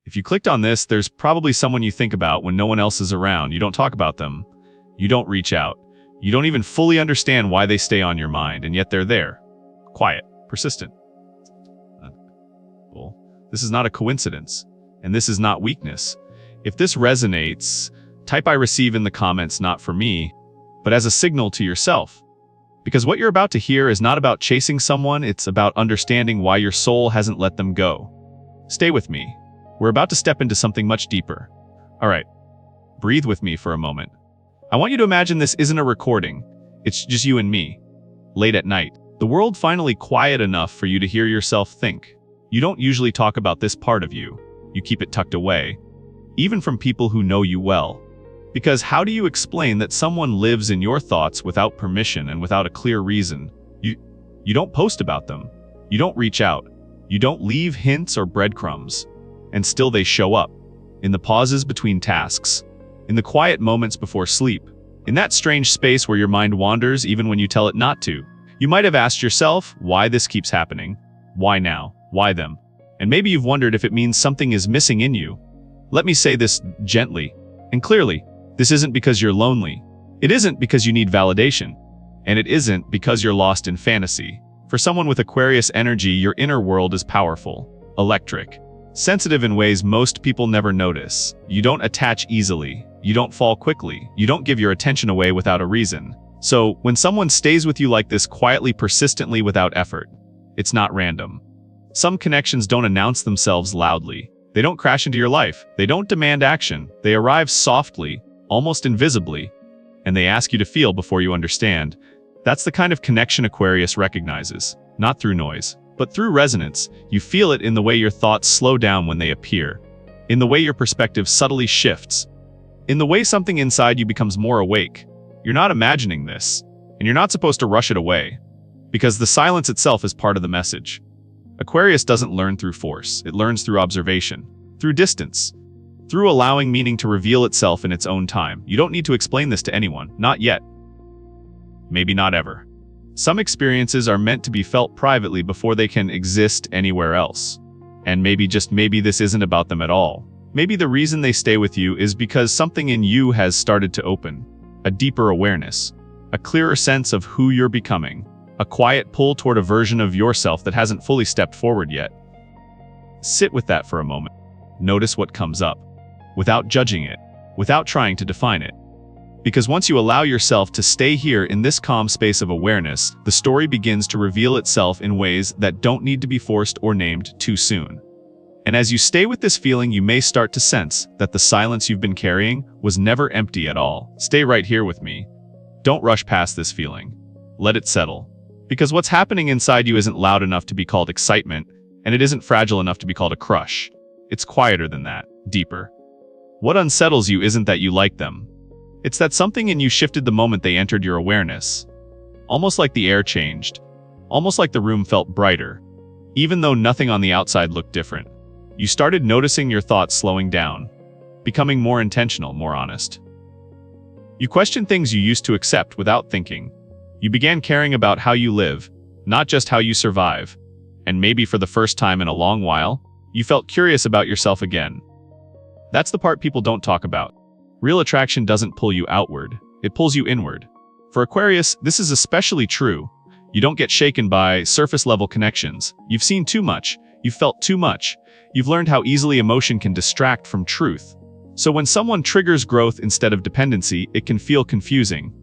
If you clicked on this, there's probably someone you think about when no one else is around. You don't talk about them. You don't reach out. You don't even fully understand why they stay on your mind, and yet they're there. Quiet, persistent. Well, this is not a coincidence, and this is not weakness. If this resonates, type "I receive" in the comments, not for me, but as a signal to yourself. Because what you're about to hear is not about chasing someone, it's about understanding why your soul hasn't let them go. Stay with me. We're about to step into something much deeper. All right, breathe with me for a moment. I want you to imagine this isn't a recording. It's just you and me. Late at night, the world finally quiet enough for you to hear yourself think. You don't usually talk about this part of you. You keep it tucked away, even from people who know you well. Because how do you explain that someone lives in your thoughts without permission and without a clear reason? You don't post about them. You don't reach out. You don't leave hints or breadcrumbs. And still they show up. In the pauses between tasks. In the quiet moments before sleep. In that strange space where your mind wanders even when you tell it not to. You might have asked yourself why this keeps happening. Why now? Why them? And maybe you've wondered if it means something is missing in you. Let me say this gently and clearly. This isn't because you're lonely. It isn't because you need validation. And it isn't because you're lost in fantasy. For someone with Aquarius energy, your inner world is powerful, electric, sensitive in ways most people never notice. You don't attach easily. You don't fall quickly. You don't give your attention away without a reason. So, when someone stays with you like this quietly, persistently, without effort, it's not random. Some connections don't announce themselves loudly. They don't crash into your life. They don't demand action. They arrive softly, almost invisibly, and they ask you to feel before you understand. That's the kind of connection Aquarius recognizes, not through noise, but through resonance. You feel it in the way your thoughts slow down when they appear, in the way your perspective subtly shifts, in the way something inside you becomes more awake. You're not imagining this, and you're not supposed to rush it away, because the silence itself is part of the message. Aquarius doesn't learn through force, it learns through observation, through distance, through allowing meaning to reveal itself in its own time. You don't need to explain this to anyone, not yet. Maybe not ever. Some experiences are meant to be felt privately before they can exist anywhere else. And maybe, just maybe, this isn't about them at all. Maybe the reason they stay with you is because something in you has started to open. A deeper awareness, a clearer sense of who you're becoming, a quiet pull toward a version of yourself that hasn't fully stepped forward yet. Sit with that for a moment. Notice what comes up, without judging it, without trying to define it. Because once you allow yourself to stay here in this calm space of awareness, the story begins to reveal itself in ways that don't need to be forced or named too soon. And as you stay with this feeling, you may start to sense that the silence you've been carrying was never empty at all. Stay right here with me. Don't rush past this feeling. Let it settle. Because what's happening inside you isn't loud enough to be called excitement, and it isn't fragile enough to be called a crush. It's quieter than that, deeper. What unsettles you isn't that you like them. It's that something in you shifted the moment they entered your awareness. Almost like the air changed. Almost like the room felt brighter. Even though nothing on the outside looked different. You started noticing your thoughts slowing down. Becoming more intentional, more honest. You questioned things you used to accept without thinking. You began caring about how you live, not just how you survive. And maybe for the first time in a long while, you felt curious about yourself again. That's the part people don't talk about. Real attraction doesn't pull you outward, it pulls you inward. For Aquarius, this is especially true. You don't get shaken by surface-level connections. You've seen too much. You've felt too much. You've learned how easily emotion can distract from truth. So when someone triggers growth instead of dependency, it can feel confusing.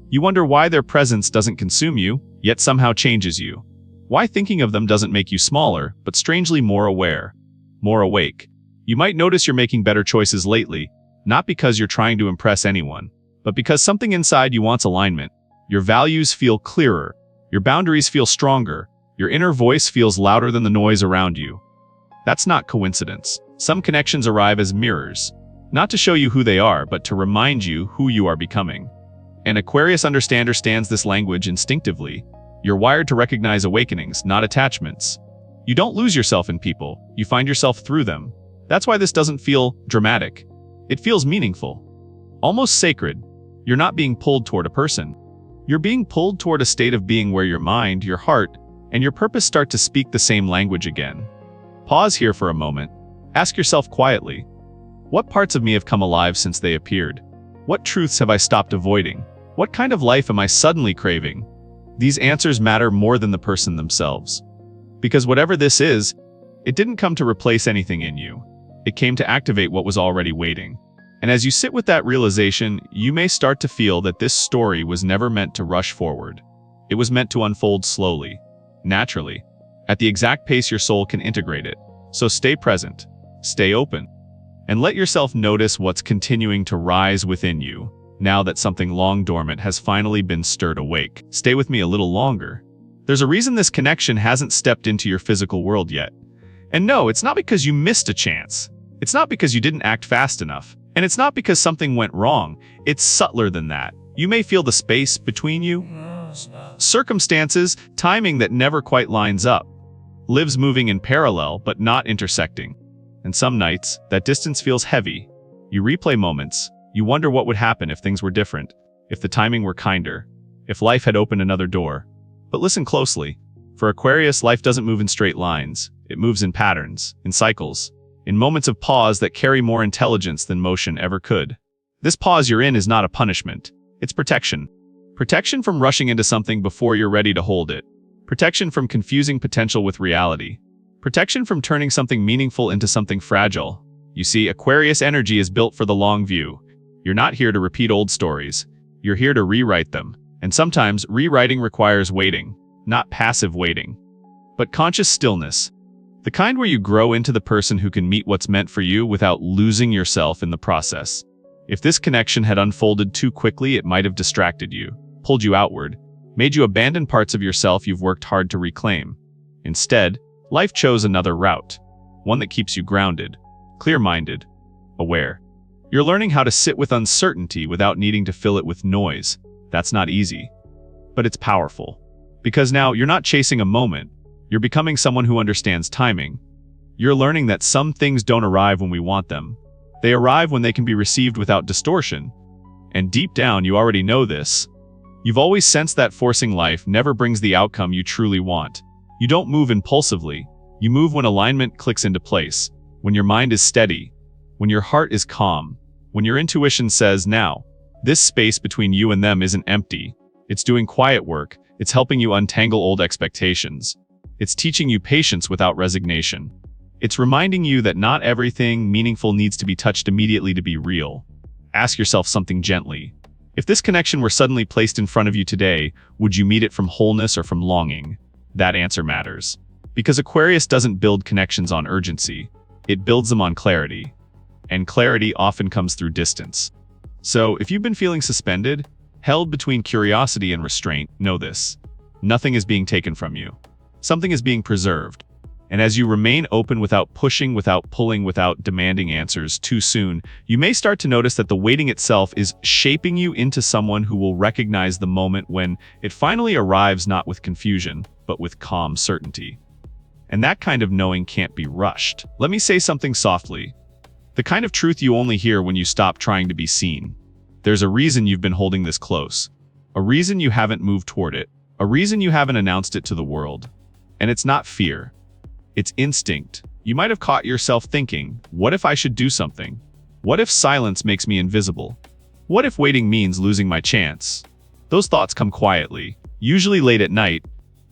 You wonder why their presence doesn't consume you, yet somehow changes you. Why thinking of them doesn't make you smaller, but strangely more aware, more awake. You might notice you're making better choices lately, not because you're trying to impress anyone, but because something inside you wants alignment. Your values feel clearer, your boundaries feel stronger, your inner voice feels louder than the noise around you. That's not coincidence. Some connections arrive as mirrors, not to show you who they are, but to remind you who you are becoming. And Aquarius understands this language instinctively. You're wired to recognize awakenings, not attachments. You don't lose yourself in people, you find yourself through them. That's why this doesn't feel dramatic. It feels meaningful, almost sacred. You're not being pulled toward a person. You're being pulled toward a state of being where your mind, your heart, and your purpose start to speak the same language again. Pause here for a moment. Ask yourself quietly, what parts of me have come alive since they appeared? What truths have I stopped avoiding? What kind of life am I suddenly craving? These answers matter more than the person themselves. Because whatever this is, it didn't come to replace anything in you. It came to activate what was already waiting. And as you sit with that realization, you may start to feel that this story was never meant to rush forward. It was meant to unfold slowly, naturally, at the exact pace your soul can integrate it. So stay present, stay open, and let yourself notice what's continuing to rise within you, now that something long dormant has finally been stirred awake. Stay with me a little longer. There's a reason this connection hasn't stepped into your physical world yet. And no, it's not because you missed a chance. It's not because you didn't act fast enough. And it's not because something went wrong. It's subtler than that. You may feel the space between you. Circumstances, timing that never quite lines up. Lives moving in parallel, but not intersecting. And some nights, that distance feels heavy. You replay moments. You wonder what would happen if things were different, if the timing were kinder, if life had opened another door. But listen closely. For Aquarius, life doesn't move in straight lines. It moves in patterns, in cycles, in moments of pause that carry more intelligence than motion ever could. This pause you're in is not a punishment. It's protection. Protection from rushing into something before you're ready to hold it. Protection from confusing potential with reality. Protection from turning something meaningful into something fragile. You see, Aquarius energy is built for the long view. You're not here to repeat old stories. You're here to rewrite them. And sometimes, rewriting requires waiting. Not passive waiting, but conscious stillness. The kind where you grow into the person who can meet what's meant for you without losing yourself in the process. If this connection had unfolded too quickly, it might have distracted you, pulled you outward, made you abandon parts of yourself you've worked hard to reclaim. Instead, life chose another route, one that keeps you grounded, clear-minded, aware. You're learning how to sit with uncertainty without needing to fill it with noise. That's not easy, but it's powerful. Because now you're not chasing a moment. You're becoming someone who understands timing. You're learning that some things don't arrive when we want them. They arrive when they can be received without distortion. And deep down, you already know this. You've always sensed that forcing life never brings the outcome you truly want. You don't move impulsively. You move when alignment clicks into place, when your mind is steady, when your heart is calm, when your intuition says, now, this space between you and them isn't empty. It's doing quiet work. It's helping you untangle old expectations. It's teaching you patience without resignation. It's reminding you that not everything meaningful needs to be touched immediately to be real. Ask yourself something gently. If this connection were suddenly placed in front of you today, would you meet it from wholeness or from longing? That answer matters. Because Aquarius doesn't build connections on urgency. It builds them on clarity. And clarity often comes through distance. So, if you've been feeling suspended, held between curiosity and restraint, know this. Nothing is being taken from you. Something is being preserved. And as you remain open without pushing, without pulling, without demanding answers too soon, you may start to notice that the waiting itself is shaping you into someone who will recognize the moment when it finally arrives, not with confusion, but with calm certainty. And that kind of knowing can't be rushed. Let me say something softly. The kind of truth you only hear when you stop trying to be seen. There's a reason you've been holding this close. A reason you haven't moved toward it. A reason you haven't announced it to the world. And it's not fear. It's instinct. You might have caught yourself thinking, what if I should do something? What if silence makes me invisible? What if waiting means losing my chance? Those thoughts come quietly, usually late at night,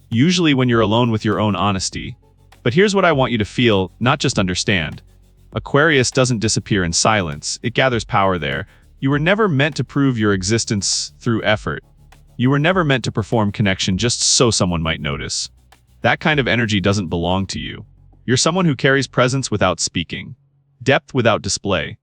usually when you're alone with your own honesty. But here's what I want you to feel, not just understand. Aquarius doesn't disappear in silence. It gathers power there. You were never meant to prove your existence through effort. You were never meant to perform connection just so someone might notice. That kind of energy doesn't belong to you. You're someone who carries presence without speaking, depth without display,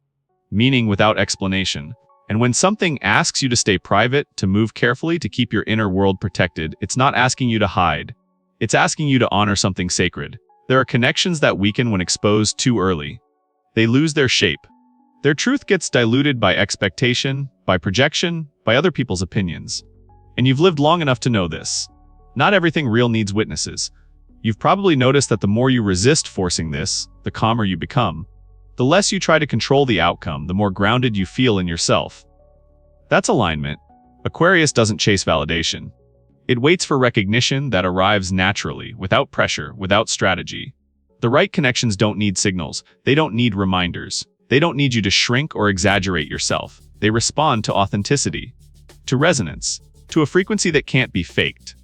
meaning without explanation. And when something asks you to stay private, to move carefully, to keep your inner world protected, it's not asking you to hide. It's asking you to honor something sacred. There are connections that weaken when exposed too early. They lose their shape. Their truth gets diluted by expectation, by projection, by other people's opinions. And you've lived long enough to know this. Not everything real needs witnesses. You've probably noticed that the more you resist forcing this, the calmer you become. The less you try to control the outcome, the more grounded you feel in yourself. That's alignment. Aquarius doesn't chase validation. It waits for recognition that arrives naturally, without pressure, without strategy. The The right connections don't need signals. They don't need reminders. They don't need you to shrink or exaggerate yourself. They respond to authenticity, to resonance, to a frequency that can't be faked.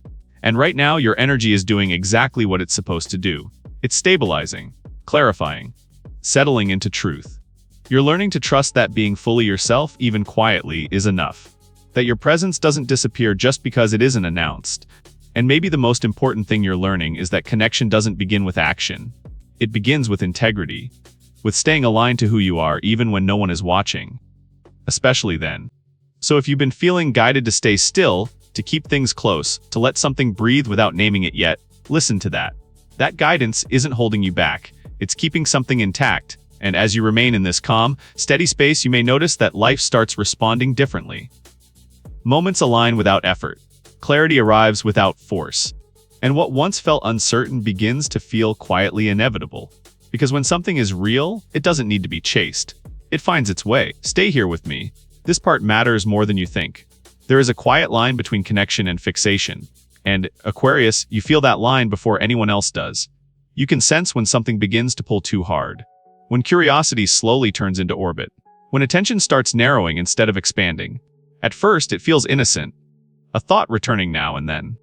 And right now, your energy is doing exactly what it's supposed to do. It's stabilizing, clarifying, settling into truth. You're learning to trust that being fully yourself, even quietly, is enough. That your presence doesn't disappear just because it isn't announced. And maybe the most important thing you're learning is that connection doesn't begin with action. It begins with integrity, with staying aligned to who you are even when no one is watching. Especially then. So if you've been feeling guided to stay still, to keep things close, to let something breathe without naming it yet, listen to that. That guidance isn't holding you back. It's keeping something intact. And as you remain in this calm, steady space, you may notice that life starts responding differently. Moments align without effort. Clarity arrives without force. And what once felt uncertain begins to feel quietly inevitable. Because when something is real, it doesn't need to be chased. It finds its way. Stay here with me. This part matters more than you think. There is a quiet line between connection and fixation. And, Aquarius, you feel that line before anyone else does. You can sense when something begins to pull too hard. When curiosity slowly turns into orbit. When attention starts narrowing instead of expanding. At first, it feels innocent. A thought returning now and then.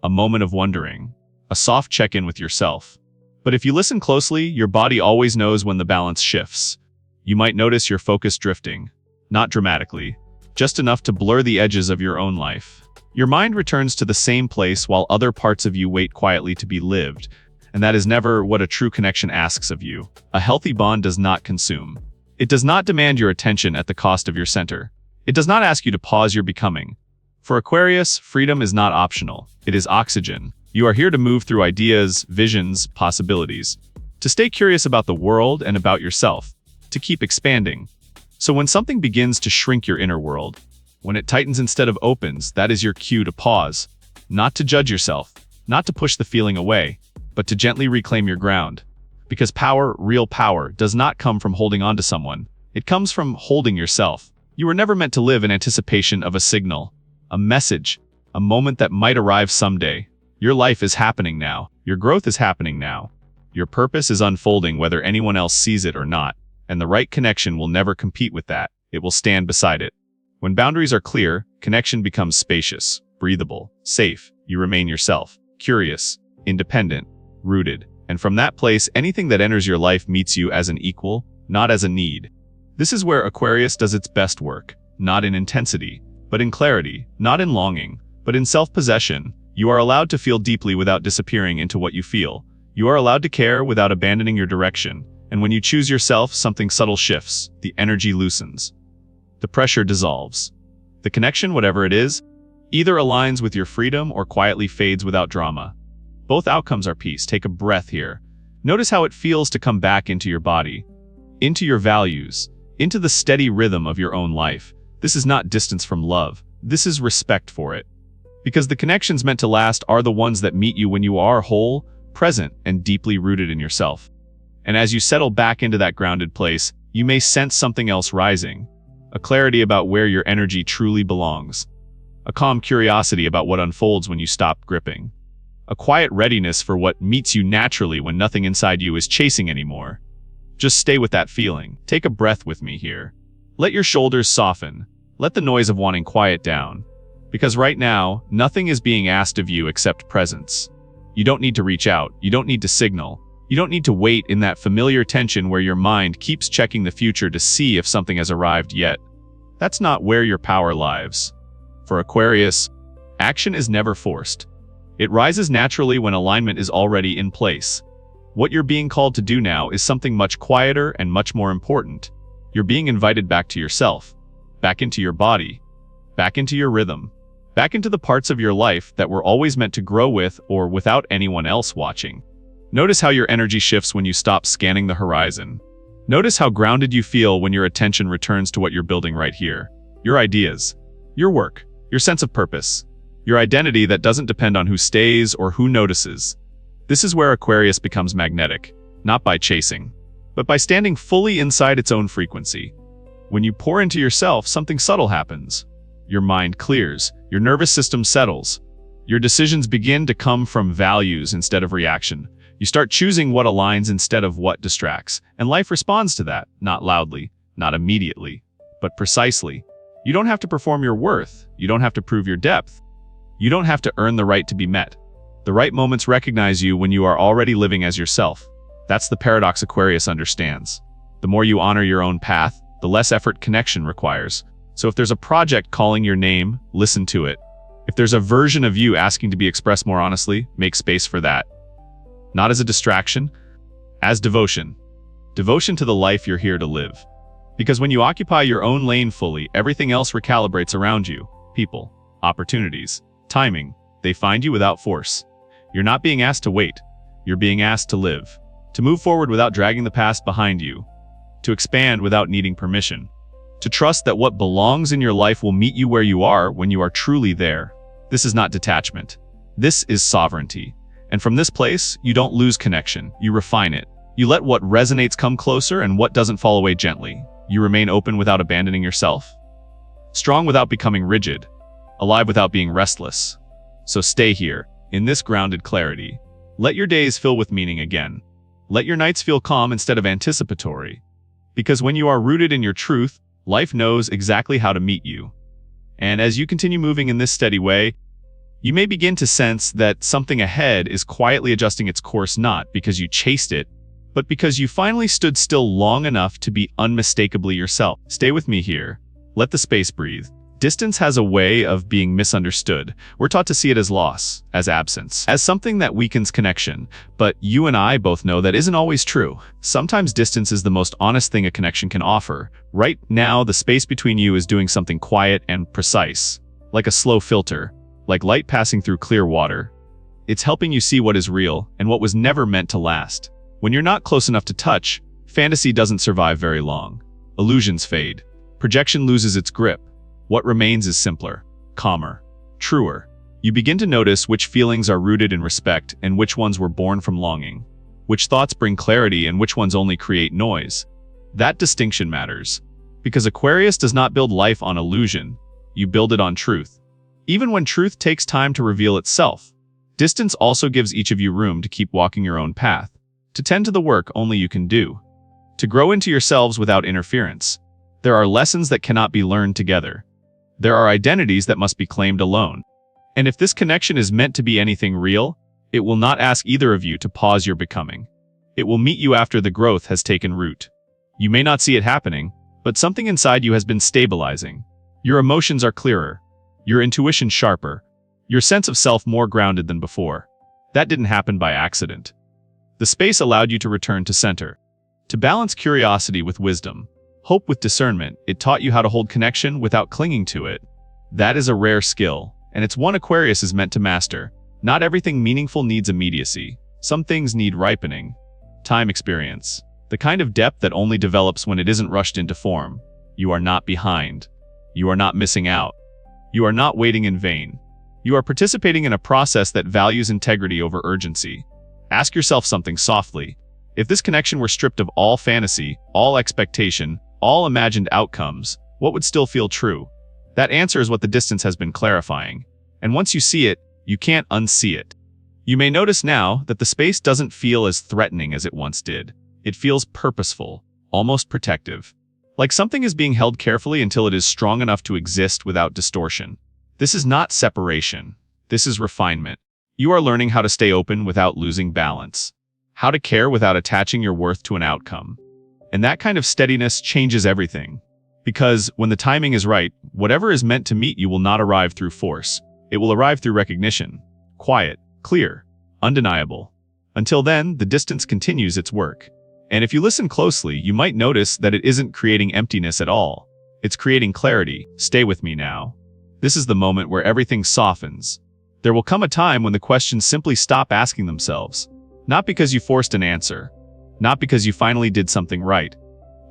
A moment of wondering. A soft check-in with yourself. But if you listen closely, your body always knows when the balance shifts. You might notice your focus drifting. Not dramatically. Just enough to blur the edges of your own life. Your mind returns to the same place while other parts of you wait quietly to be lived. And that is never what a true connection asks of you. A healthy bond does not consume. It does not demand your attention at the cost of your center. It does not ask you to pause your becoming. For Aquarius, freedom is not optional. It is oxygen. You are here to move through ideas, visions, possibilities. To stay curious about the world and about yourself. To keep expanding. So when something begins to shrink your inner world, when it tightens instead of opens, that is your cue to pause. Not to judge yourself, not to push the feeling away, but to gently reclaim your ground. Because power, real power, does not come from holding on to someone. It comes from holding yourself. You were never meant to live in anticipation of a signal, a message, a moment that might arrive someday. Your life is happening now. Your growth is happening now. Your purpose is unfolding whether anyone else sees it or not. And the right connection will never compete with that. It will stand beside it. When boundaries are clear, connection becomes spacious, breathable, safe. You remain yourself, curious, independent, rooted. And from that place, anything that enters your life meets you as an equal, not as a need. This is where Aquarius does its best work, not in intensity, but in clarity, not in longing, but in self-possession. You are allowed to feel deeply without disappearing into what you feel. You are allowed to care without abandoning your direction. And when you choose yourself, something subtle shifts. The energy loosens. The pressure dissolves. The connection, whatever it is, either aligns with your freedom or quietly fades without drama. Both outcomes are peace. Take a breath here. Notice how it feels to come back into your body, into your values, into the steady rhythm of your own life. This is not distance from love. This is respect for it. Because the connections meant to last are the ones that meet you when you are whole, present, and deeply rooted in yourself. And as you settle back into that grounded place, you may sense something else rising. A clarity about where your energy truly belongs. A calm curiosity about what unfolds when you stop gripping. A quiet readiness for what meets you naturally when nothing inside you is chasing anymore. Just stay with that feeling. Take a breath with me here. Let your shoulders soften. Let the noise of wanting quiet down. Because right now, nothing is being asked of you except presence. You don't need to reach out. You don't need to signal. You don't need to wait in that familiar tension where your mind keeps checking the future to see if something has arrived yet. That's not where your power lies. For Aquarius, action is never forced. It rises naturally when alignment is already in place. What you're being called to do now is something much quieter and much more important. You're being invited back to yourself, back into your body, back into your rhythm, back into the parts of your life that were always meant to grow with or without anyone else watching. Notice how your energy shifts when you stop scanning the horizon. Notice how grounded you feel when your attention returns to what you're building right here. Your ideas, your work, your sense of purpose, your identity that doesn't depend on who stays or who notices. This is where Aquarius becomes magnetic, not by chasing, but by standing fully inside its own frequency. When you pour into yourself, something subtle happens. Your mind clears, your nervous system settles. Your decisions begin to come from values instead of reaction. You start choosing what aligns instead of what distracts, and life responds to that, not loudly, not immediately, but precisely. You don't have to perform your worth. You don't have to prove your depth. You don't have to earn the right to be met. The right moments recognize you when you are already living as yourself. That's the paradox Aquarius understands. The more you honor your own path, the less effort connection requires. So if there's a project calling your name, listen to it. If there's a version of you asking to be expressed more honestly, make space for that. Not as a distraction, as devotion. Devotion to the life you're here to live. Because when you occupy your own lane fully, everything else recalibrates around you. People, opportunities, timing, they find you without force. You're not being asked to wait. You're being asked to live. To move forward without dragging the past behind you. To expand without needing permission. To trust that what belongs in your life will meet you where you are when you are truly there. This is not detachment. This is sovereignty. And from this place, you don't lose connection. You refine it. You let what resonates come closer and what doesn't fall away gently. You remain open without abandoning yourself. Strong without becoming rigid. Alive without being restless. So stay here, in this grounded clarity. Let your days fill with meaning again. Let your nights feel calm instead of anticipatory. Because when you are rooted in your truth, life knows exactly how to meet you. And as you continue moving in this steady way, you may begin to sense that something ahead is quietly adjusting its course, not because you chased it, but because you finally stood still long enough to be unmistakably yourself. Stay with me here. Let the space breathe. Distance has a way of being misunderstood. We're taught to see it as loss, as absence, as something that weakens connection. But you and I both know that isn't always true. Sometimes distance is the most honest thing a connection can offer. Right now, the space between you is doing something quiet and precise, like a slow filter, like light passing through clear water. It's helping you see what is real and what was never meant to last. When you're not close enough to touch, fantasy doesn't survive very long. Illusions fade. Projection loses its grip. What remains is simpler, calmer, truer. You begin to notice which feelings are rooted in respect and which ones were born from longing. Which thoughts bring clarity and which ones only create noise. That distinction matters. Because Aquarius does not build life on illusion. You build it on truth. Even when truth takes time to reveal itself. Distance also gives each of you room to keep walking your own path. To tend to the work only you can do. To grow into yourselves without interference. There are lessons that cannot be learned together. There are identities that must be claimed alone. And if this connection is meant to be anything real, it will not ask either of you to pause your becoming. It will meet you after the growth has taken root. You may not see it happening, but something inside you has been stabilizing. Your emotions are clearer. Your intuition sharper. Your sense of self more grounded than before. That didn't happen by accident. The space allowed you to return to center. To balance curiosity with wisdom. Hope with discernment. It taught you how to hold connection without clinging to it. That is a rare skill, and it's one Aquarius is meant to master. Not everything meaningful needs immediacy. Some things need ripening. Time experience. The kind of depth that only develops when it isn't rushed into form. You are not behind. You are not missing out. You are not waiting in vain. You are participating in a process that values integrity over urgency. Ask yourself something softly. If this connection were stripped of all fantasy, all expectation, all imagined outcomes, what would still feel true? That answer is what the distance has been clarifying. And once you see it, you can't unsee it. You may notice now that the space doesn't feel as threatening as it once did. It feels purposeful, almost protective. Like something is being held carefully until it is strong enough to exist without distortion. This is not separation. This is refinement. You are learning how to stay open without losing balance. How to care without attaching your worth to an outcome. And that kind of steadiness changes everything. Because when the timing is right, whatever is meant to meet you will not arrive through force. It will arrive through recognition. Quiet, clear, undeniable. Until then, the distance continues its work. And if you listen closely, you might notice that it isn't creating emptiness at all. It's creating clarity. Stay with me now. This is the moment where everything softens. There will come a time when the questions simply stop asking themselves. Not because you forced an answer. Not because you finally did something right.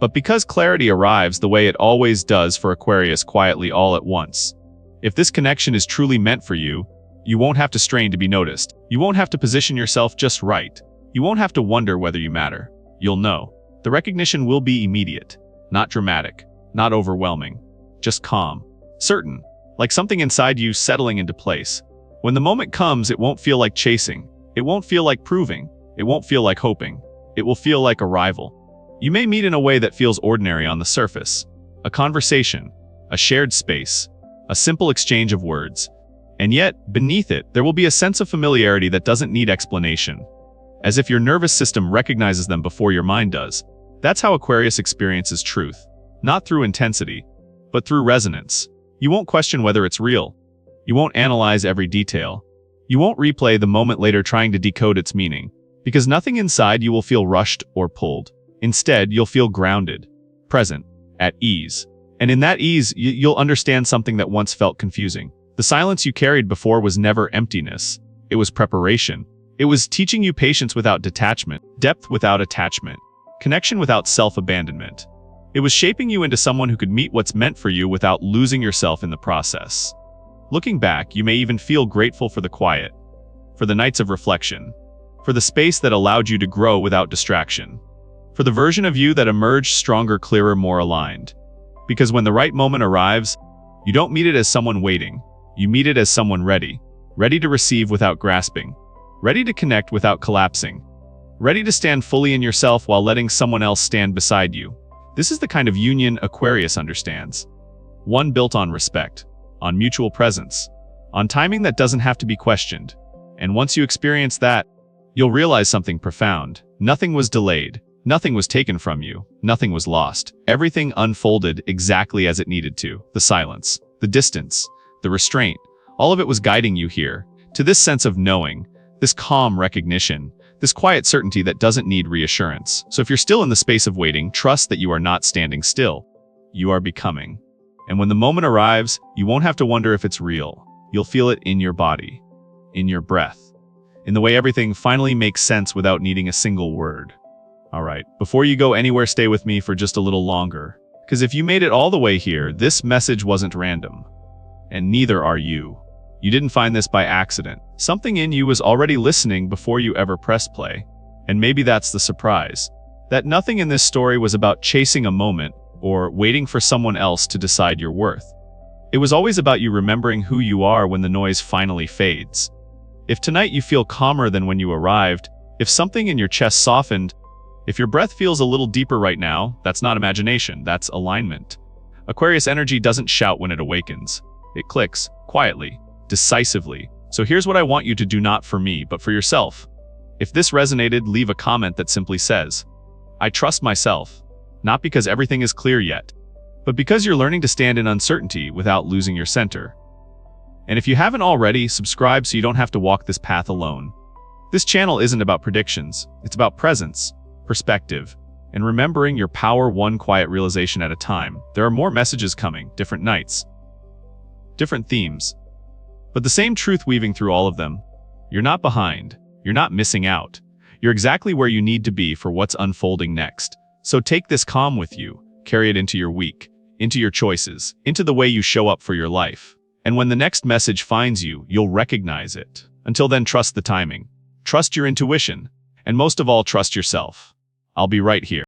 But because clarity arrives the way it always does for Aquarius, quietly all at once. If this connection is truly meant for you, you won't have to strain to be noticed. You won't have to position yourself just right. You won't have to wonder whether you matter. You'll know. The recognition will be immediate. Not dramatic. Not overwhelming. Just calm. Certain. Like something inside you settling into place. When the moment comes, it won't feel like chasing. It won't feel like proving. It won't feel like hoping. It will feel like arrival. You may meet in a way that feels ordinary on the surface. A conversation, a shared space, a simple exchange of words. And yet, beneath it, there will be a sense of familiarity that doesn't need explanation. As if your nervous system recognizes them before your mind does. That's how Aquarius experiences truth. Not through intensity, but through resonance. You won't question whether it's real. You won't analyze every detail. You won't replay the moment later trying to decode its meaning. Because nothing inside you will feel rushed or pulled. Instead, you'll feel grounded, present, at ease. And in that ease, you'll understand something that once felt confusing. The silence you carried before was never emptiness. It was preparation. It was teaching you patience without detachment, depth without attachment, connection without self-abandonment. It was shaping you into someone who could meet what's meant for you without losing yourself in the process. Looking back, you may even feel grateful for the quiet, for the nights of reflection, for the space that allowed you to grow without distraction, for the version of you that emerged stronger, clearer, more aligned. Because when the right moment arrives, you don't meet it as someone waiting. You meet it as someone ready. Ready to receive without grasping. Ready to connect without collapsing. Ready to stand fully in yourself while letting someone else stand beside you. This is the kind of union Aquarius understands. One built on respect, on mutual presence, on timing that doesn't have to be questioned. And once you experience that, you'll realize something profound. Nothing was delayed. Nothing was taken from you. Nothing was lost. Everything unfolded exactly as it needed to. The silence, the distance, the restraint, all of it was guiding you here, to this sense of knowing, this calm recognition, this quiet certainty that doesn't need reassurance. So if you're still in the space of waiting, trust that you are not standing still. You are becoming. And when the moment arrives, you won't have to wonder if it's real. You'll feel it in your body, in your breath, in the way everything finally makes sense without needing a single word. All right, before you go anywhere, stay with me for just a little longer. Because if you made it all the way here, this message wasn't random. And neither are you. You didn't find this by accident. Something in you was already listening before you ever pressed play. And maybe that's the surprise. That nothing in this story was about chasing a moment or waiting for someone else to decide your worth. It was always about you remembering who you are when the noise finally fades. If tonight you feel calmer than when you arrived, if something in your chest softened, if your breath feels a little deeper right now, that's not imagination, that's alignment. Aquarius energy doesn't shout when it awakens. It clicks, quietly, decisively. So here's what I want you to do, not for me, but for yourself. If this resonated, leave a comment that simply says, I trust myself, not because everything is clear yet, but because you're learning to stand in uncertainty without losing your center. And if you haven't already, subscribe so you don't have to walk this path alone. This channel isn't about predictions, it's about presence, perspective, and remembering your power one quiet realization at a time. There are more messages coming, different nights, different themes, but the same truth weaving through all of them. You're not behind. You're not missing out. You're exactly where you need to be for what's unfolding next. So take this calm with you, carry it into your week, into your choices, into the way you show up for your life. And when the next message finds you, you'll recognize it. Until then, trust the timing, trust your intuition, and most of all, trust yourself. I'll be right here.